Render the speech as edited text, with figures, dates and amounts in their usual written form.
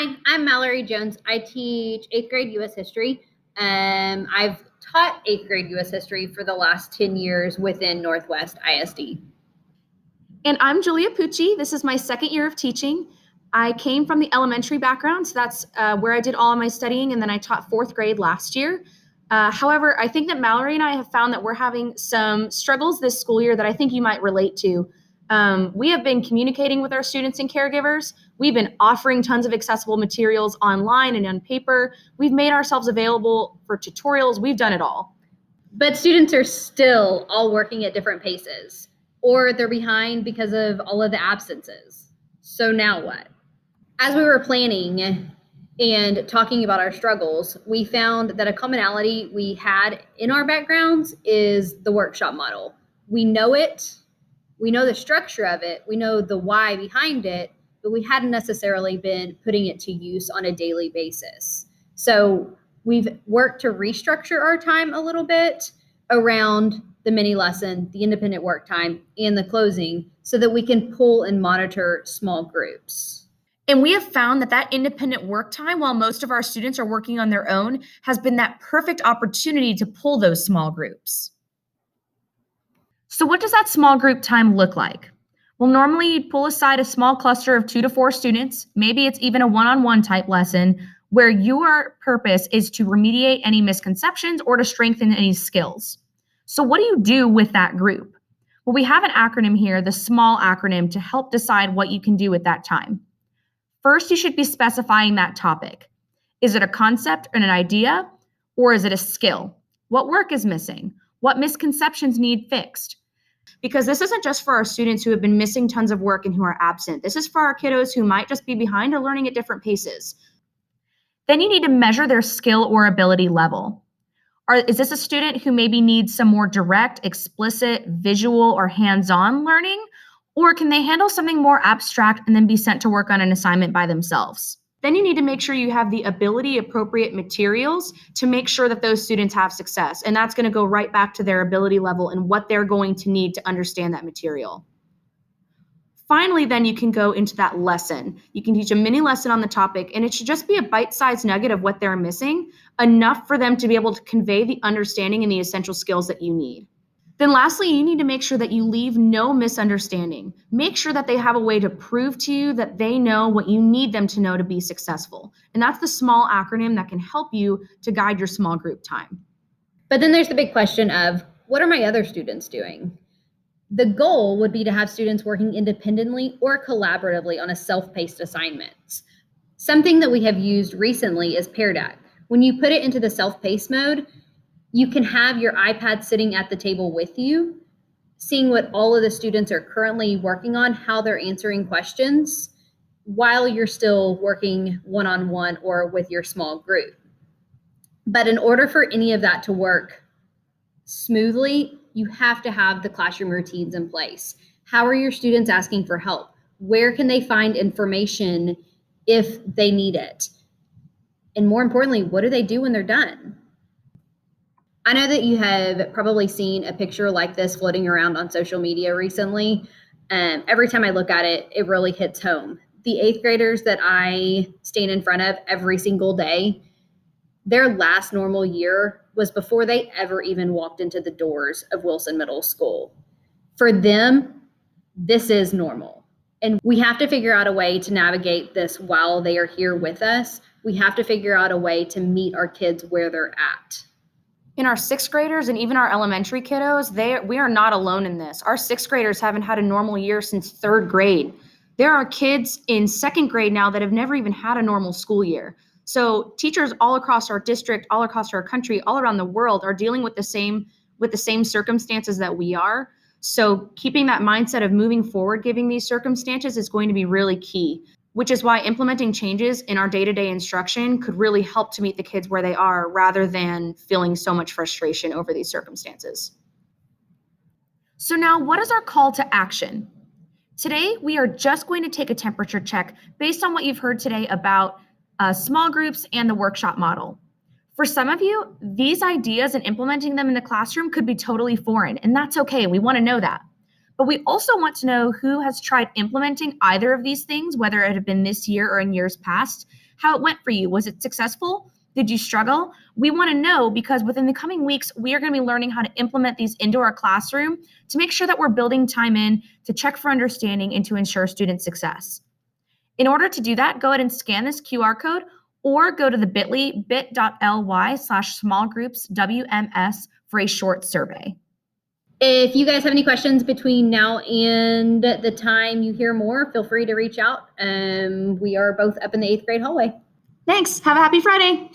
Hi, I'm Mallory Jones. I teach 8th grade U.S. history. I've taught 8th grade U.S. history for the last 10 years within Northwest ISD. And I'm Julia Pucci. This is my second year of teaching. I came from the elementary background, so that's where I did all of my studying, and then I taught 4th grade last year. However, I think that Mallory and I have found that we're having some struggles this school year that I think you might relate to. We have been communicating with our students and caregivers. We've been offering tons of accessible materials online and on paper. We've made ourselves available for tutorials. We've done it all. But students are still all working at different paces, or they're behind because of all of the absences. So now what? As we were planning and talking about our struggles, we found that a commonality we had in our backgrounds is the workshop model. We know it, we know the structure of it, we know the why behind it, but we hadn't necessarily been putting it to use on a daily basis. So we've worked to restructure our time a little bit around the mini lesson, the independent work time, and the closing so that we can pull and monitor small groups. And we have found that independent work time, while most of our students are working on their own, has been that perfect opportunity to pull those small groups. So what does that small group time look like? Well, normally you'd pull aside a small cluster of 2 to 4 students. Maybe it's even a one-on-one type lesson where your purpose is to remediate any misconceptions or to strengthen any skills. So what do you do with that group? Well, we have an acronym here, the SMALL acronym, to help decide what you can do with that time. First, you should be specifying that topic. Is it a concept and an idea, or is it a skill? What work is missing? What misconceptions need fixed? Because this isn't just for our students who have been missing tons of work and who are absent. This is for our kiddos who might just be behind or learning at different paces. Then you need to measure their skill or ability level. Is this a student who maybe needs some more direct, explicit, visual, or hands-on learning? Or can they handle something more abstract and then be sent to work on an assignment by themselves? Then you need to make sure you have the ability appropriate materials to make sure that those students have success. And that's going to go right back to their ability level and what they're going to need to understand that material. Finally, then you can go into that lesson. You can teach a mini lesson on the topic, and it should just be a bite-sized nugget of what they're missing, enough for them to be able to convey the understanding and the essential skills that you need. Then lastly, you need to make sure that you leave no misunderstanding. Make sure that they have a way to prove to you that they know what you need them to know to be successful. And that's the SMALL acronym that can help you to guide your small group time. But then there's the big question of, what are my other students doing? The goal would be to have students working independently or collaboratively on a self-paced assignment. Something that we have used recently is Pear Deck. When you put it into the self-paced mode, you can have your iPad sitting at the table with you, seeing what all of the students are currently working on, how they're answering questions, while you're still working one-on-one or with your small group. But in order for any of that to work smoothly, you have to have the classroom routines in place. How are your students asking for help? Where can they find information if they need it? And more importantly, what do they do when they're done? I know that you have probably seen a picture like this floating around on social media recently. Every time I look at it, it really hits home. The 8th graders that I stand in front of every single day, their last normal year was before they ever even walked into the doors of Wilson Middle School. For them, this is normal. And we have to figure out a way to navigate this while they are here with us. We have to figure out a way to meet our kids where they're at. In our 6th graders and even our elementary kiddos, we are not alone in this. Our 6th graders haven't had a normal year since 3rd grade. There are kids in 2nd grade now that have never even had a normal school year. So teachers all across our district, all across our country, all around the world are dealing with the same circumstances that we are. So keeping that mindset of moving forward, given these circumstances, is going to be really key, which is why implementing changes in our day-to-day instruction could really help to meet the kids where they are rather than feeling so much frustration over these circumstances. So now, what is our call to action? Today, we are just going to take a temperature check based on what you've heard today about small groups and the workshop model. For some of you, these ideas and implementing them in the classroom could be totally foreign, and that's okay. We want to know that. But we also want to know who has tried implementing either of these things, whether it had been this year or in years past, how it went for you. Was it successful? Did you struggle? We want to know because within the coming weeks, we are going to be learning how to implement these into our classroom to make sure that we're building time in to check for understanding and to ensure student success. In order to do that, go ahead and scan this QR code or go to the bit.ly/smallgroupswms for a short survey. If you guys have any questions between now and the time you hear more, feel free to reach out. We are both up in the 8th grade hallway. Thanks. Have a happy Friday.